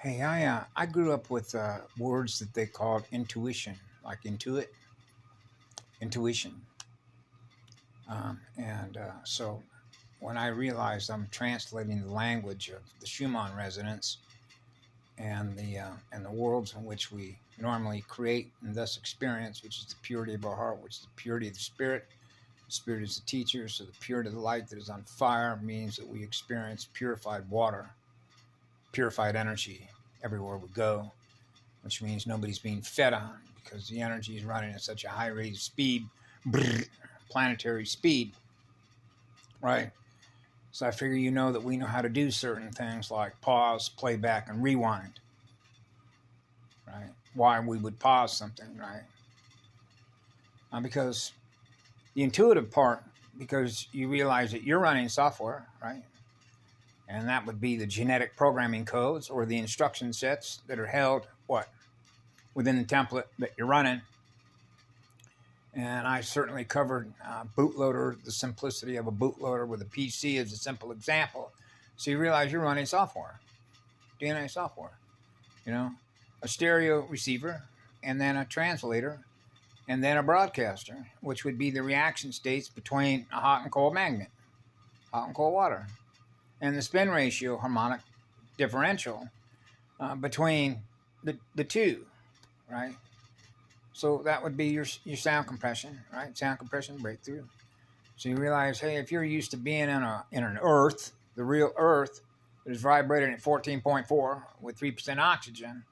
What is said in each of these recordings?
Hey, I grew up with words that they called intuition, like intuition, and so when I realized I'm translating the language of the Schumann resonance and the worlds in which we normally create and thus experience, which is the purity of our heart, which is the purity of the spirit. The spirit is the teacher, so the purity of the light that is on fire means that we experience purified water, purified energy everywhere we go, which means nobody's being fed on because the energy is running at such a high rate of speed, planetary speed, right? So I figure that we know how to do certain things like pause, playback, and rewind, right? Why we would pause something, right? Because the intuitive part, because you realize that you're running software, right? And that would be the genetic programming codes or the instruction sets that are held, within the template that you're running. And I certainly covered bootloader, the simplicity of a bootloader with a PC as a simple example. So you realize you're running software, DNA software, a stereo receiver, and then a translator, and then a broadcaster, which would be the reaction states between a hot and cold magnet, hot and cold water, and the spin ratio harmonic differential between the two, right? So that would be your sound compression, right? Sound compression breakthrough. So you realize, hey, if you're used to being in an earth, the real earth, that is vibrating at 14.4 with 3% oxygen,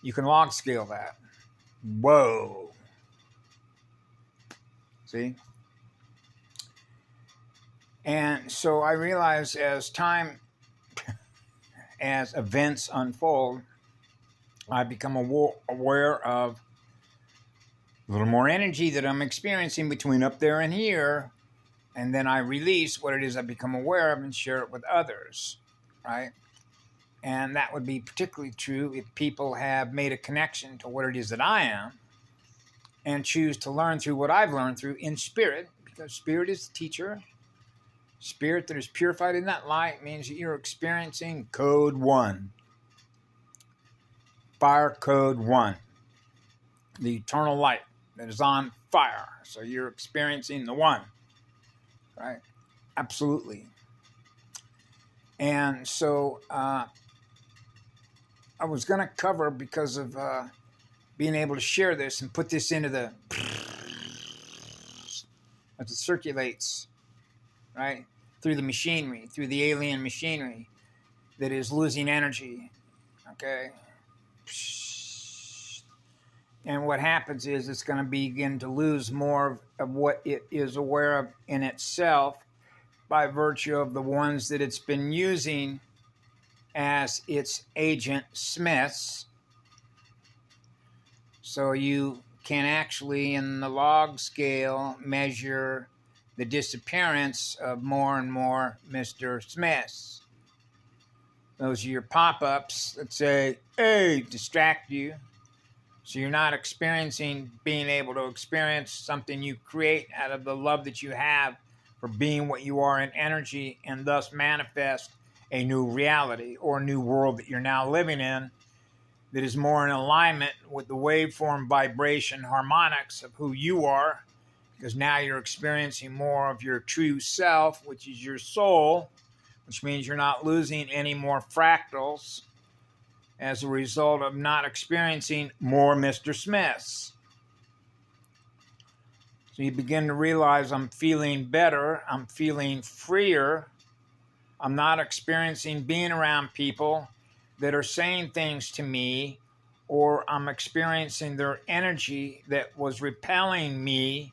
you can log scale that. Whoa. See? And so I realize as events unfold, I become aware of a little more energy that I'm experiencing between up there and here, and then I release what it is I become aware of and share it with others, right? And that would be particularly true if people have made a connection to what it is that I am and choose to learn through what I've learned through in spirit, because spirit is the teacher. Spirit that is purified in that light means that you're experiencing code 1, fire code 1, the eternal light that is on fire. So you're experiencing the 1, right? Absolutely. And so I was going to cover, because of being able to share this and put this into as it circulates, right, through the machinery, through the alien machinery that is losing energy, okay? And what happens is it's going to begin to lose more of what it is aware of in itself by virtue of the ones that it's been using as its agent smiths. So you can actually, in the log scale, measure the disappearance of more and more Mr. Smiths. Those are your pop-ups that say, hey, distract you. So you're not being able to experience something you create out of the love that you have for being what you are in energy, and thus manifest a new reality or a new world that you're now living in that is more in alignment with the waveform vibration harmonics of who you are, because now you're experiencing more of your true self, which is your soul, which means you're not losing any more fractals as a result of not experiencing more Mr. Smiths. So you begin to realize, I'm feeling better, I'm feeling freer, I'm not experiencing being around people that are saying things to me, or I'm experiencing their energy that was repelling me,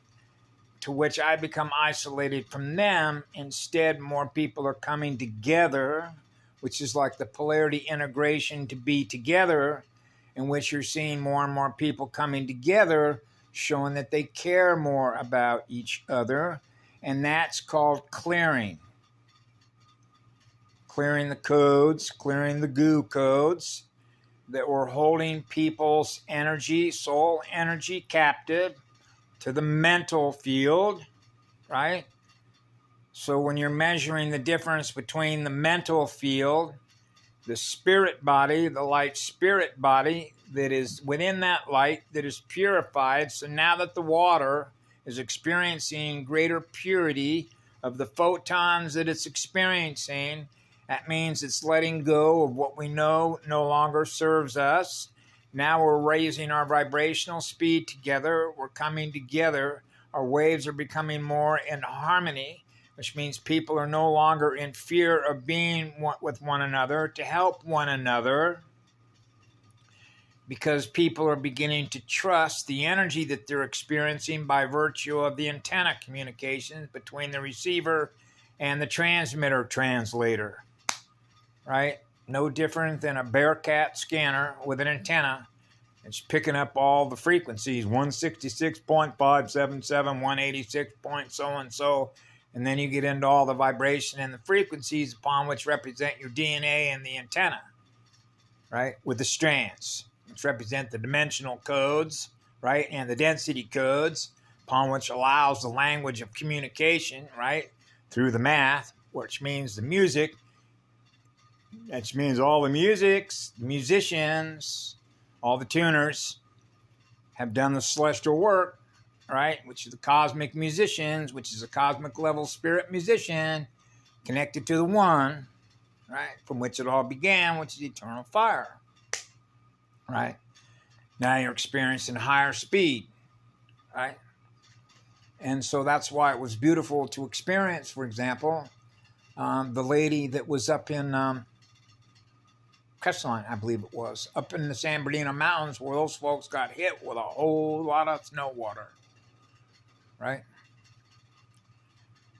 to which I become isolated from them. Instead, more people are coming together, which is like the polarity integration, to be together, in which you're seeing more and more people coming together, showing that they care more about each other. And that's called clearing. Clearing the codes, clearing the goo codes that were holding people's energy, soul energy, captive to the mental field, right? So when you're measuring the difference between the mental field the spirit body, the light spirit body that is within that light that is purified. So now that the water is experiencing greater purity of the photons that it's experiencing, that means it's letting go of what we know no longer serves us. Now we're raising our vibrational speed together. We're coming together. Our waves are becoming more in harmony, which means people are no longer in fear of being with one another to help one another, because people are beginning to trust the energy that they're experiencing by virtue of the antenna communications between the receiver and the transmitter translator, right? No different than a Bearcat scanner with an antenna. It's picking up all the frequencies, 166.577, 186 point so-and-so, and then you get into all the vibration and the frequencies upon which represent your DNA and the antenna, right? With the strands, which represent the dimensional codes, right? And the density codes, upon which allows the language of communication, right? Through the math, which means the music, which means all the musicians, all the tuners have done the celestial work, right? Which is the cosmic musicians, which is a cosmic level spirit musician connected to the one, right? From which it all began, which is eternal fire, right? Now you're experiencing higher speed, right? And so that's why it was beautiful to experience, for example, the lady that was up in Crestline, I believe it was, up in the San Bernardino Mountains, where those folks got hit with a whole lot of snow water, right?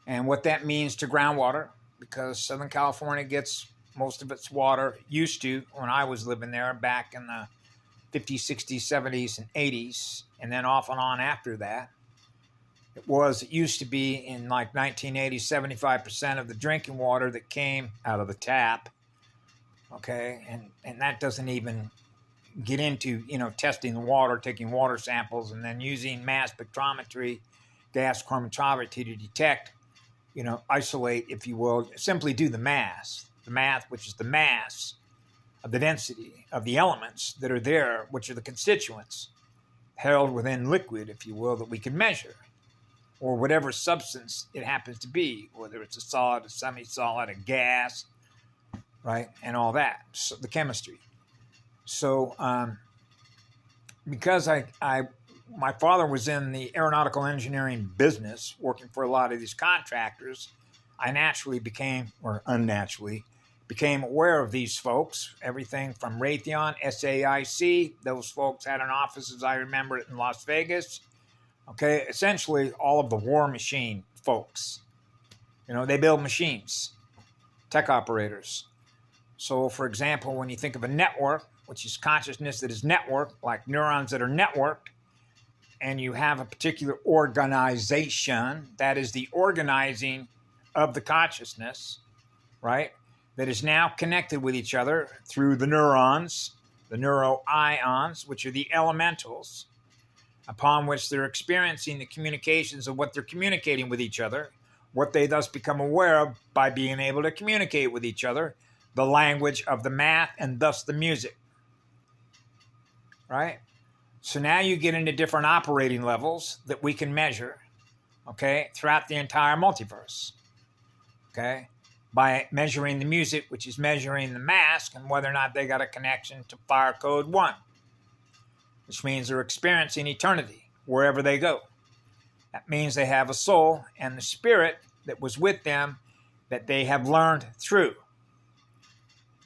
And what that means to groundwater, because Southern California gets most of its water, used to, when I was living there back in the 50s, 60s, 70s, and 80s, and then off and on after that. It used to be in like 1980, 75% of the drinking water that came out of the tap. Okay, and that doesn't even get into, testing the water, taking water samples, and then using mass spectrometry, gas chromatography to detect, isolate, if you will, simply do the math, which is the mass of the density of the elements that are there, which are the constituents held within liquid, if you will, that we can measure, or whatever substance it happens to be, whether it's a solid, a semi-solid, a gas, right, and all that, so the chemistry. So, because my father was in the aeronautical engineering business, working for a lot of these contractors, I naturally became, or unnaturally, became aware of these folks. Everything from Raytheon, SAIC, those folks had an office, as I remember it, in Las Vegas. Okay, essentially all of the war machine folks. They build machines, tech operators. So, for example, when you think of a network, which is consciousness that is networked, like neurons that are networked, and you have a particular organization, that is the organizing of the consciousness, right, that is now connected with each other through the neurons, the neuroions, which are the elementals, upon which they're experiencing the communications of what they're communicating with each other, what they thus become aware of by being able to communicate with each other, the language of the math, and thus the music, right? So now you get into different operating levels that we can measure, okay, throughout the entire multiverse, okay, by measuring the music, which is measuring the mask and whether or not they got a connection to Fire Code 1, which means they're experiencing eternity wherever they go. That means they have a soul and the spirit that was with them that they have learned through.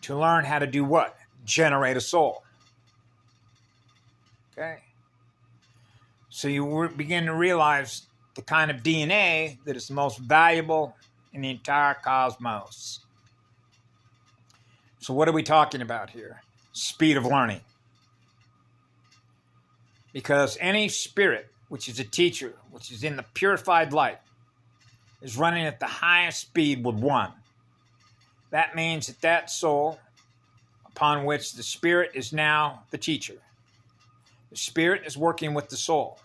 To learn how to do what? Generate a soul. Okay? So you begin to realize the kind of DNA that is the most valuable in the entire cosmos. So what are we talking about here? Speed of learning. Because any spirit, which is a teacher, which is in the purified light, is running at the highest speed with one. That means that soul, upon which the spirit is now the teacher. The spirit is working with the soul.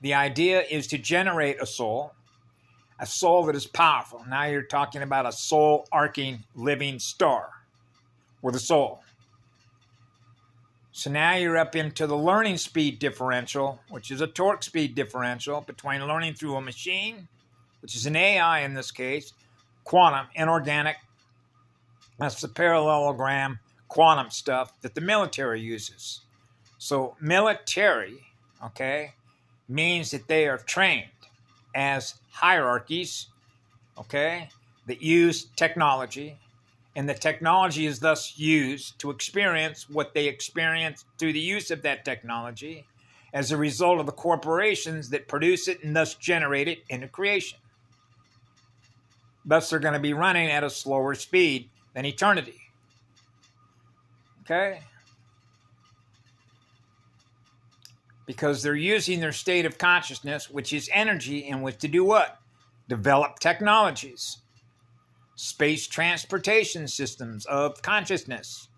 The idea is to generate a soul that is powerful. Now you're talking about a soul-arcing living star, with a soul. So now you're up into the learning speed differential, which is a torque speed differential between learning through a machine, which is an AI in this case, quantum, inorganic. That's the parallelogram quantum stuff that the military uses. So military, okay, means that they are trained as hierarchies, okay, that use technology, and the technology is thus used to experience what they experience through the use of that technology as a result of the corporations that produce it and thus generate it into creation. Thus, they're going to be running at a slower speed than eternity. Okay? Because they're using their state of consciousness, which is energy, in which to do what? Develop technologies. Space transportation systems of consciousness,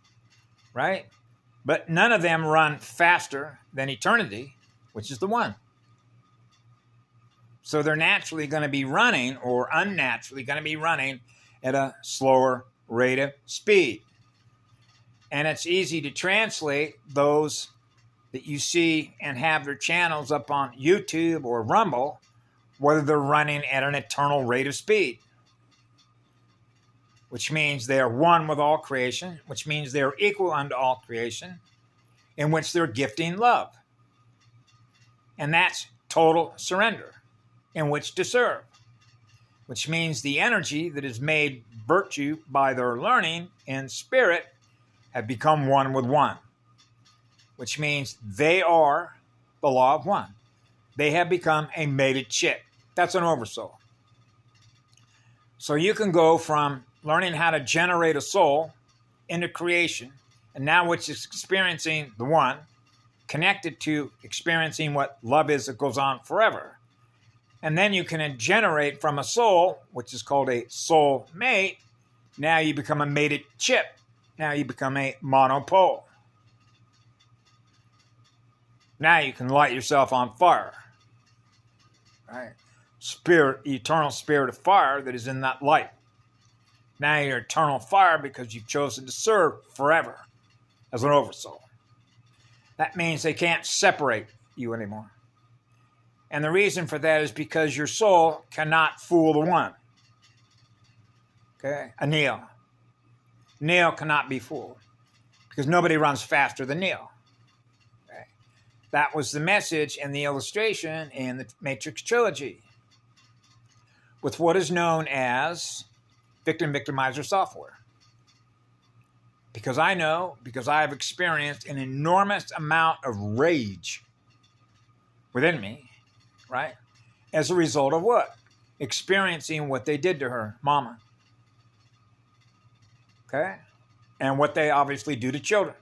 right? But none of them run faster than eternity, which is the one. So they're naturally going to be running, or unnaturally going to be running, at a slower rate of speed. And it's easy to translate those that you see and have their channels up on YouTube or Rumble, whether they're running at an eternal rate of speed, which means they are one with all creation, which means they are equal unto all creation, in which they're gifting love. And that's total surrender, in which to serve, which means the energy that is made virtue by their learning in spirit have become one with one, which means they are the law of one. They have become a mated chip. That's an oversoul. So you can go from learning how to generate a soul into creation, and now which is experiencing the one, connected to experiencing what love is that goes on forever. And then you can generate from a soul, which is called a soul mate. Now you become a mated chip. Now you become a monopole. Now you can light yourself on fire. Right? Spirit, eternal spirit of fire that is in that light. Now you're eternal fire because you've chosen to serve forever as an oversoul. That means they can't separate you anymore. And the reason for that is because your soul cannot fool the one. Okay? A Neo. Neo cannot be fooled because nobody runs faster than Neo. Okay? That was the message and the illustration in the Matrix trilogy with what is known as victim-victimizer software. Because I know, because I have experienced an enormous amount of rage within me, right? As a result of what? Experiencing what they did to her, mama. Okay? And what they obviously do to children.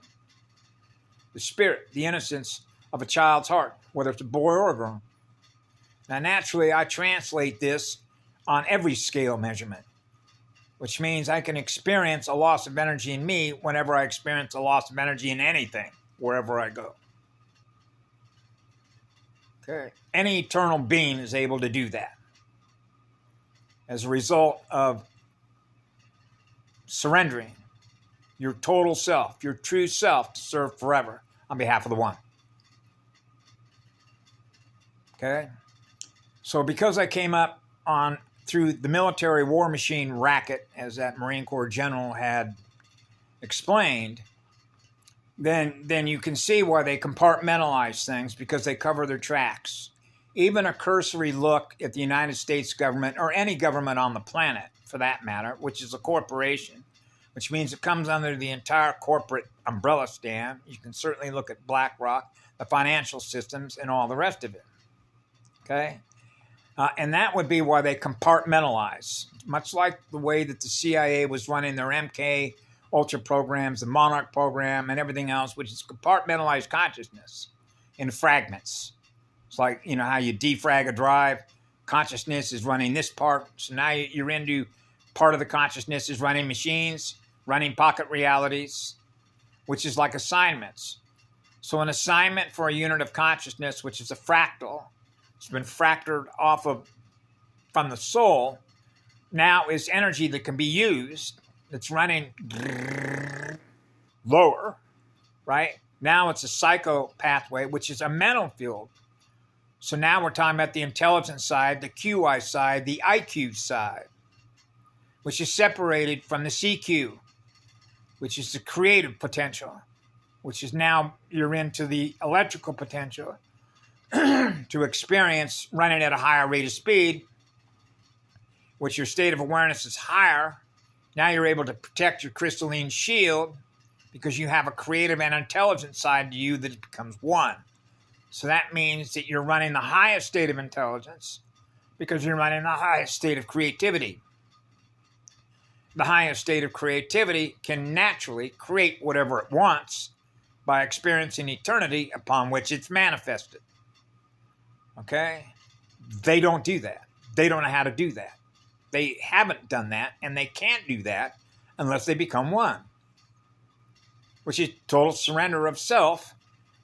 The spirit, the innocence of a child's heart, whether it's a boy or a girl. Now, naturally, I translate this on every scale measurement, which means I can experience a loss of energy in me whenever I experience a loss of energy in anything, wherever I go. Okay. Any eternal being is able to do that as a result of surrendering your total self, your true self, to serve forever on behalf of the one. Okay? So because I came up on through the military war machine racket, as that Marine Corps general had explained, then you can see why they compartmentalize things, because they cover their tracks. Even a cursory look at the United States government, or any government on the planet for that matter, which is a corporation, which means it comes under the entire corporate umbrella stand. You can certainly look at BlackRock, the financial systems, and all the rest of it. Okay? And that would be why they compartmentalize, much like the way that the CIA was running their MK Ultra programs, the Monarch program, and everything else, which is compartmentalized consciousness in fragments. It's like, you know, how you defrag a drive. Consciousness is running this part. So now you're into part of the consciousness is running machines, running pocket realities, which is like assignments. So an assignment for a unit of consciousness, which is a fractal, it's been fractured off of from the soul, now is energy that can be used, that's running lower, right? Now it's a psycho pathway, which is a mental field. So now we're talking about the intelligence side, the QI side, the IQ side, which is separated from the CQ, which is the creative potential, which is now you're into the electrical potential to experience running at a higher rate of speed, which your state of awareness is higher. Now you're able to protect your crystalline shield because you have a creative and intelligent side to you that becomes one. So that means that you're running the highest state of intelligence because you're running the highest state of creativity. The highest state of creativity can naturally create whatever it wants by experiencing eternity upon which it's manifested. Okay? They don't do that. They don't know how to do that. They haven't done that, and they can't do that unless they become one, which is total surrender of self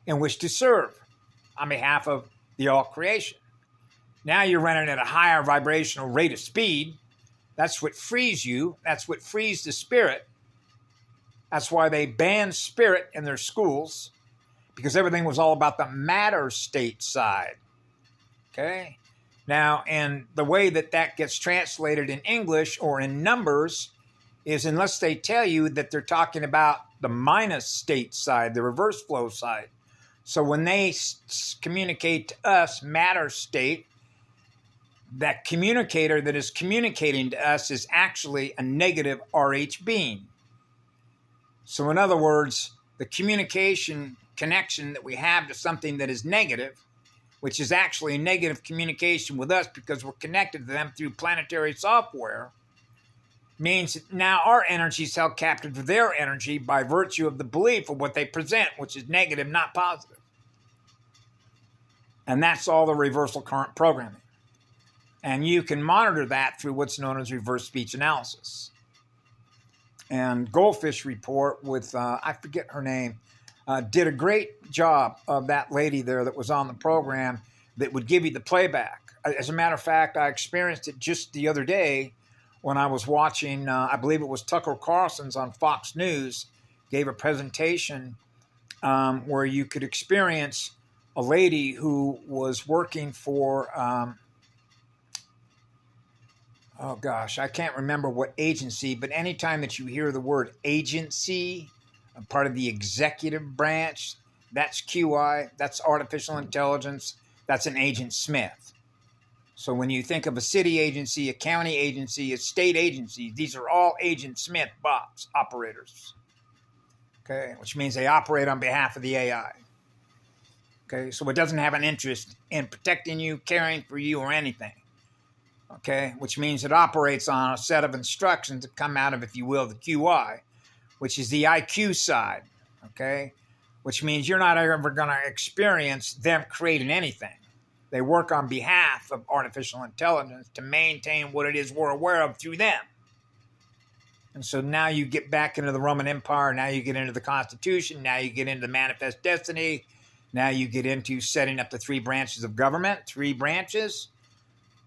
in which to serve on behalf of the all creation. Now you're running at a higher vibrational rate of speed. That's what frees you. That's what frees the spirit. That's why they banned spirit in their schools, because everything was all about the matter state side. Okay? Now, and the way that that gets translated in English or in numbers is unless they tell you that they're talking about the minus state side, the reverse flow side. So when they communicate to us matter state, that communicator that is communicating to us is actually a negative RH being. So in other words, the communication connection that we have to something that is negative, which is actually a negative communication with us because we're connected to them through planetary software, means that now our energy is held captive to their energy by virtue of the belief of what they present, which is negative, not positive. And that's all the reversal current programming. And you can monitor that through what's known as reverse speech analysis. And Goldfish Report with, I forget her name, did a great job of that lady there that was on the program that would give you the playback. As a matter of fact, I experienced it just the other day when I was watching, I believe it was Tucker Carlson's on Fox News, gave a presentation where you could experience a lady who was working for, oh gosh, I can't remember what agency, but anytime that you hear the word agency, a part of the executive branch, that's QI, that's artificial intelligence, that's an Agent Smith. So when you think of a city agency, a county agency, a state agency, these are all Agent Smith bots, operators. Okay, which means they operate on behalf of the AI. Okay, so it doesn't have an interest in protecting you, caring for you, or anything. Okay, which means it operates on a set of instructions that come out of, if you will, the QI, which is the IQ side. Okay, which means you're not ever going to experience them creating anything. They work on behalf of artificial intelligence to maintain what it is we're aware of through them. And so now you get back into the Roman Empire. Now you get into the Constitution. Now you get into Manifest Destiny. Now you get into setting up the 3 branches of government, 3 branches,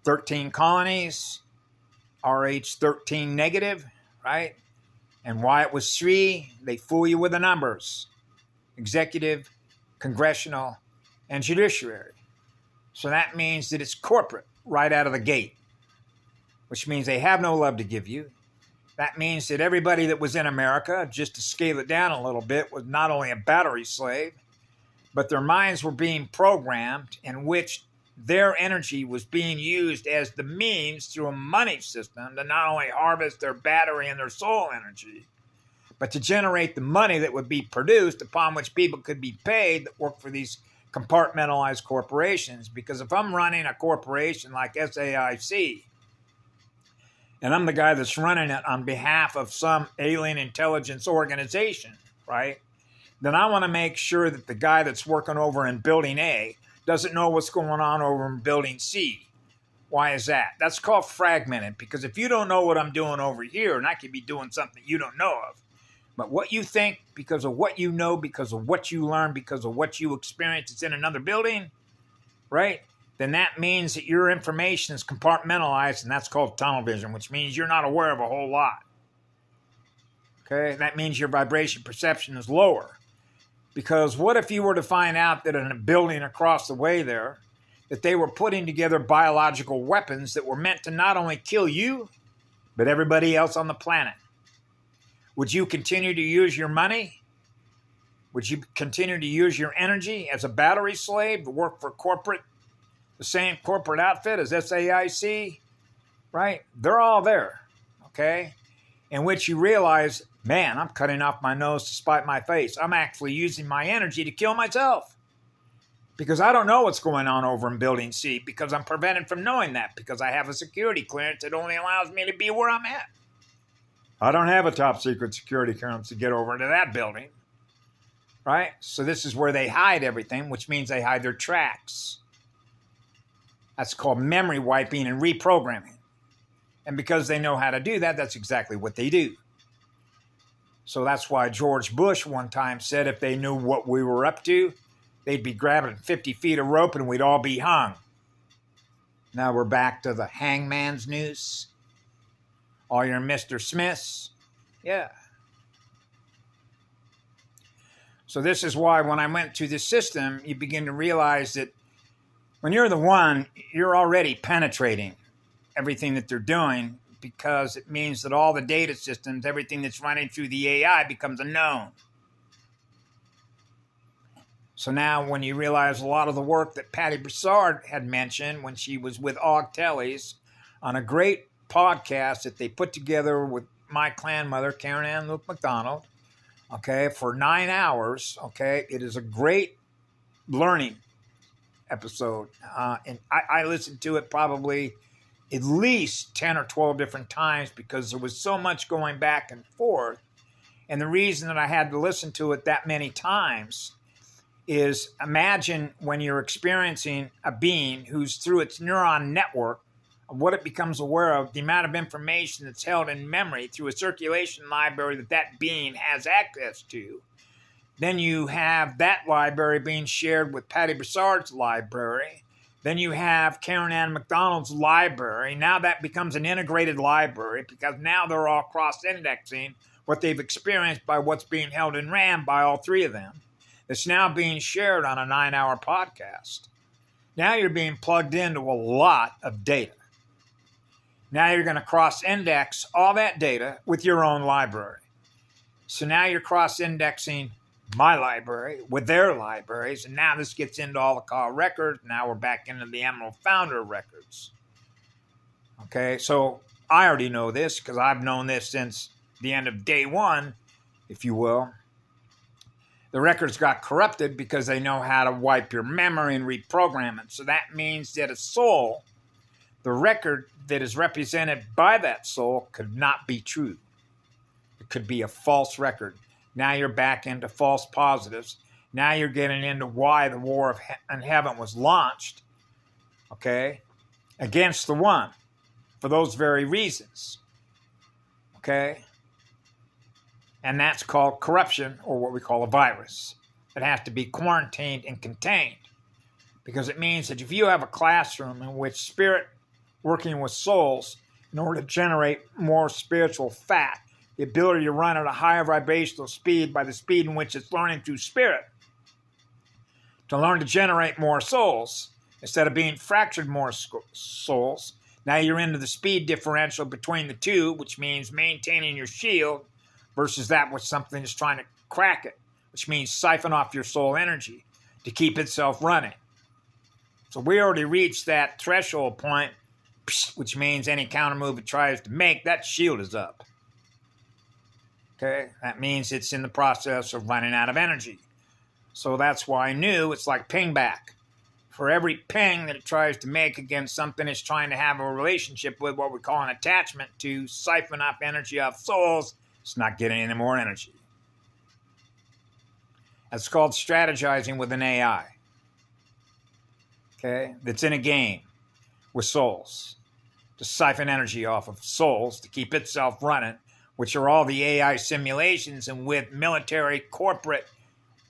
13 colonies, RH 13 negative, right? And why it was 3, they fool you with the numbers. Executive, congressional, and judiciary. So that means that it's corporate right out of the gate, which means they have no love to give you. That means that everybody that was in America, just to scale it down a little bit, was not only a battery slave, but their minds were being programmed in which their energy was being used as the means through a money system to not only harvest their battery and their soul energy, but to generate the money that would be produced upon which people could be paid that work for these compartmentalized corporations. Because if I'm running a corporation like SAIC, and I'm the guy that's running it on behalf of some alien intelligence organization, right? Then I want to make sure that the guy that's working over in building A doesn't know what's going on over in building C. Why is that? That's called fragmented, because if you don't know what I'm doing over here, and I could be doing something you don't know of, but what you think because of what you know, because of what you learn, because of what you experience is in another building, right? Then that means that your information is compartmentalized, and that's called tunnel vision, which means you're not aware of a whole lot. Okay, that means your vibration perception is lower. Because what if you were to find out that in a building across the way there, that they were putting together biological weapons that were meant to not only kill you, but everybody else on the planet? Would you continue to use your money? Would you continue to use your energy as a battery slave to work for the same corporate outfit as SAIC? Right? They're all there, okay? In which you realize, man, I'm cutting off my nose to spite my face. I'm actually using my energy to kill myself. Because I don't know what's going on over in Building C, because I'm prevented from knowing that, because I have a security clearance that only allows me to be where I'm at. I don't have a top secret security clearance to get over into that building. Right? So this is where they hide everything, which means they hide their tracks. That's called memory wiping and reprogramming. And because they know how to do that, that's exactly what they do. So that's why George Bush one time said if they knew what we were up to, they'd be grabbing 50 feet of rope and we'd all be hung. Now we're back to the hangman's noose. All your Mr. Smiths. Yeah. So this is why when I went to the system, you begin to realize that when you're the one, you're already penetrating everything that they're doing, because it means that all the data systems, everything that's running through the AI becomes a known. So now when you realize a lot of the work that Patty Broussard had mentioned when she was with Og Tellys on a great podcast that they put together with my clan mother, Karen Ann Luke McDonald, okay, for 9 hours, okay, it is a great learning episode. And I listened to it probably at least 10 or 12 different times because there was so much going back and forth. And the reason that I had to listen to it that many times is, imagine when you're experiencing a being who's through its neuron network, of what it becomes aware of, the amount of information that's held in memory through a circulation library that being has access to. Then you have that library being shared with Patty Broussard's library. Then you have Karen Ann McDonald's library. Now that becomes an integrated library because now they're all cross-indexing what they've experienced by what's being held in RAM by all three of them. It's now being shared on a 9-hour podcast. Now you're being plugged into a lot of data. Now you're going to cross-index all that data with your own library. So now you're cross-indexing my library with their libraries, and now this gets into all the call records. Now we're back into the Emerald Founder records. Okay, so I already know this because I've known this since the end of day one, if you will. The records got corrupted because they know how to wipe your memory and reprogram it. So that means that a soul, the record that is represented by that soul, could not be true. It could be a false record. Now you're back into false positives. Now you're getting into why the war in heaven was launched, okay, against the one, for those very reasons, okay? And that's called corruption, or what we call a virus. It has to be quarantined and contained, because it means that if you have a classroom in which spirit working with souls in order to generate more spiritual fat, the ability to run at a higher vibrational speed by the speed in which it's learning through spirit, to learn to generate more souls instead of being fractured more souls. Now you're into the speed differential between the two, which means maintaining your shield versus that which something is trying to crack it, which means siphon off your soul energy to keep itself running. So we already reached that threshold point, which means any counter move it tries to make, that shield is up. Okay, that means it's in the process of running out of energy. So that's why I knew it's like ping back. For every ping that it tries to make against something it's trying to have a relationship with, what we call an attachment, to siphon up energy off souls, it's not getting any more energy. That's called strategizing with an AI. Okay, that's in a game with souls, to siphon energy off of souls to keep itself running, which are all the AI simulations, and with military corporate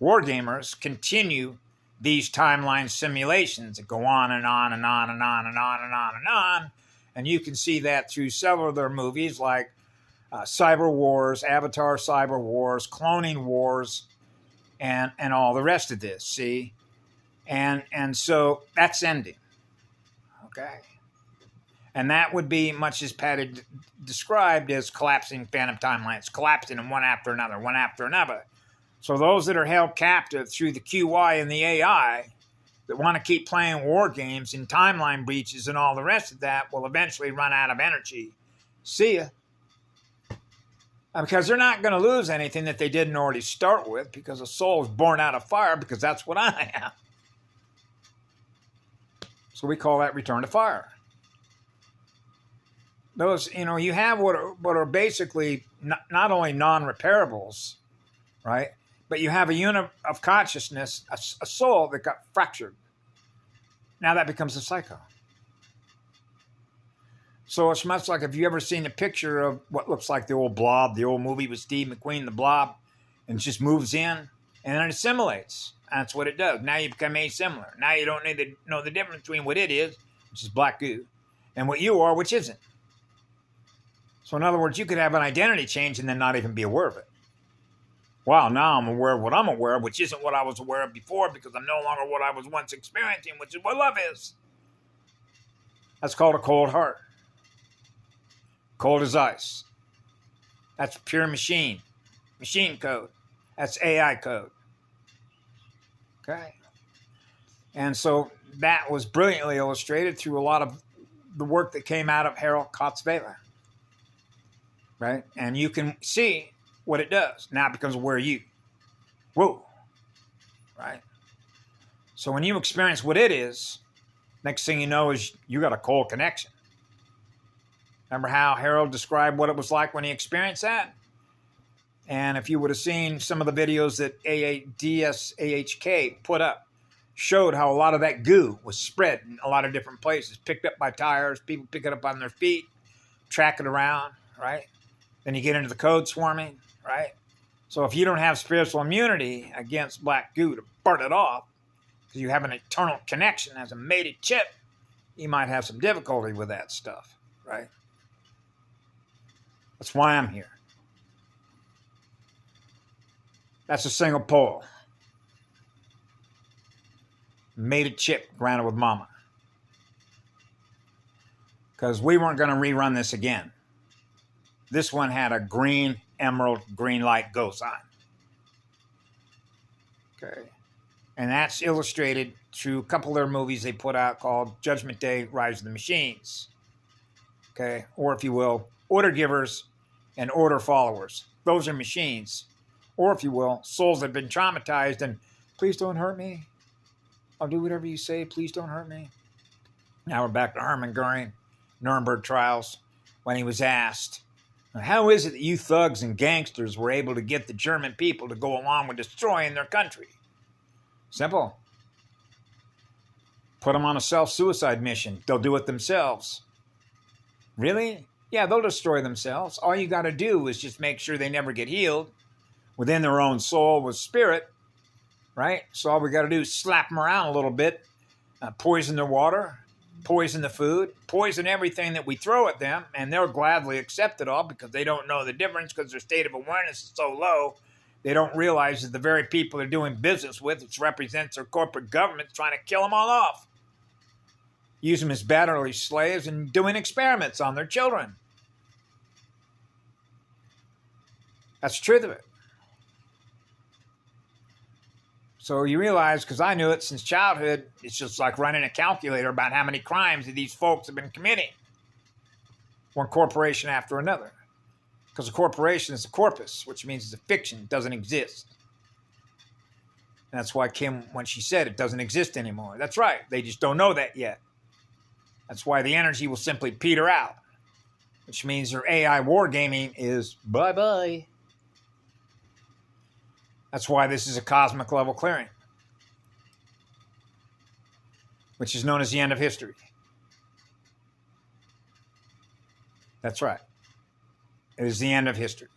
wargamers continue these timeline simulations that go on and on and on and on and on and on and on. And you can see that through several of their movies like cyber wars, avatar cyber wars, cloning wars, and all the rest of this. See, and so that's ending. Okay, and that would be much as Pat had described as collapsing phantom timelines, collapsing them one after another, one after another. So those that are held captive through the QI and the AI that want to keep playing war games and timeline breaches and all the rest of that will eventually run out of energy. See ya. Because they're not going to lose anything that they didn't already start with, because a soul is born out of fire, because that's what I am. So we call that return to fire. Those, you have what are basically not only non-repairables, right? But you have a unit of consciousness, a soul that got fractured. Now that becomes a psycho. So it's much like if you ever seen a picture of what looks like the old Blob, the old movie with Steve McQueen, the Blob, and it just moves in and then it assimilates. That's what it does. Now you become asimilar. Now you don't need to know the difference between what it is, which is black goo, and what you are, which isn't. So in other words, you could have an identity change and then not even be aware of it. Wow, now I'm aware of what I'm aware of, which isn't what I was aware of before, because I'm no longer what I was once experiencing, which is what love is. That's called a cold heart. Cold as ice. That's pure machine code. That's AI code. Okay? And so that was brilliantly illustrated through a lot of the work that came out of Harold Kautz-Vella. Right? And you can see what it does. Now it becomes aware of you. Whoa. Right? So when you experience what it is, next thing you know is you got a cold connection. Remember how Harold described what it was like when he experienced that? And if you would have seen some of the videos that DSAHK put up, showed how a lot of that goo was spread in a lot of different places, picked up by tires, people pick it up on their feet, track it around, right? Then you get into the code swarming, right? So if you don't have spiritual immunity against black goo to burn it off, because you have an eternal connection as a mated chip, you might have some difficulty with that stuff, right? That's why I'm here. That's a single pole. Mated chip grounded with mama. Because we weren't going to rerun this again. This one had a green, emerald, green light go sign. Okay. And that's illustrated through a couple of their movies they put out called Judgment Day, Rise of the Machines. Okay. Or if you will, Order Givers and Order Followers. Those are machines. Or if you will, souls that have been traumatized and please don't hurt me. I'll do whatever you say. Please don't hurt me. Now we're back to Hermann Goering, Nuremberg trials, when he was asked, how is it that you thugs and gangsters were able to get the German people to go along with destroying their country? Simple. Put them on a self-suicide mission. They'll do it themselves. Really? Yeah, they'll destroy themselves. All you got to do is just make sure they never get healed within their own soul with spirit, right? So all we got to do is slap them around a little bit, poison their water, poison the food, poison everything that we throw at them, and they'll gladly accept it all because they don't know the difference because their state of awareness is so low. They don't realize that the very people they're doing business with, which represents their corporate government, trying to kill them all off. Use them as battery slaves and doing experiments on their children. That's the truth of it. So you realize, because I knew it since childhood, it's just like running a calculator about how many crimes that these folks have been committing. One corporation after another. Because a corporation is a corpus, which means it's a fiction. It doesn't exist. And that's why Kim, when she said it doesn't exist anymore. That's right. They just don't know that yet. That's why the energy will simply peter out. Which means their AI wargaming is bye-bye. That's why this is a cosmic level clearing, which is known as the end of history. That's right. It is the end of history.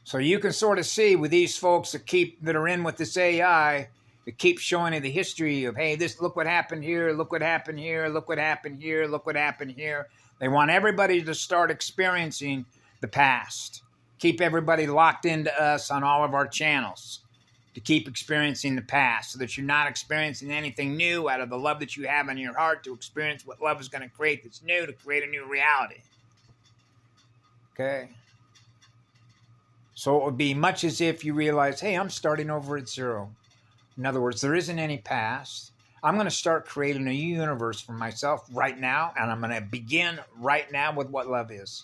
So you can sort of see with these folks that are in with this AI, that keep showing you the history of, hey, look what happened here, look what happened here, look what happened here, look what happened here. They want everybody to start experiencing the past. Keep everybody locked into us on all of our channels to keep experiencing the past so that you're not experiencing anything new out of the love that you have in your heart to experience what love is going to create that's new, to create a new reality. Okay? So it would be much as if you realize, hey, I'm starting over at zero. In other words, there isn't any past. I'm going to start creating a new universe for myself right now, and I'm going to begin right now with what love is.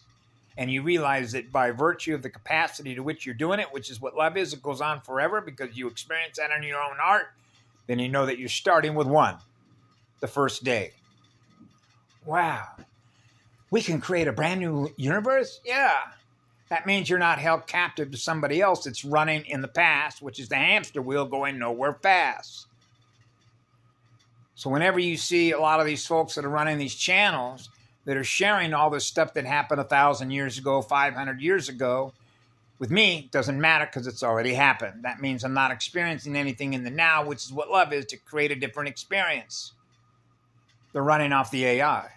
And you realize that by virtue of the capacity to which you're doing it, which is what love is, it goes on forever because you experience that in your own heart, then you know that you're starting with one, the first day. Wow. We can create a brand new universe? Yeah. That means you're not held captive to somebody else that's running in the past, which is the hamster wheel going nowhere fast. So whenever you see a lot of these folks that are running these channels that are sharing all this stuff that happened 1,000 years ago, 500 years ago, with me, it doesn't matter because it's already happened. That means I'm not experiencing anything in the now, which is what love is, to create a different experience. They're running off the AI,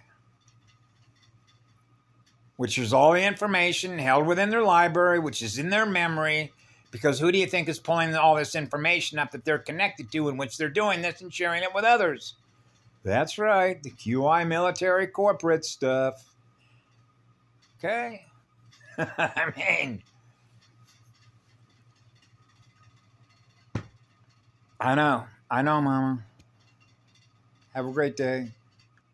which is all the information held within their library, which is in their memory, because who do you think is pulling all this information up that they're connected to, in which they're doing this and sharing it with others? That's right, the QI military corporate stuff. Okay? I mean, I know, Mama. Have a great day.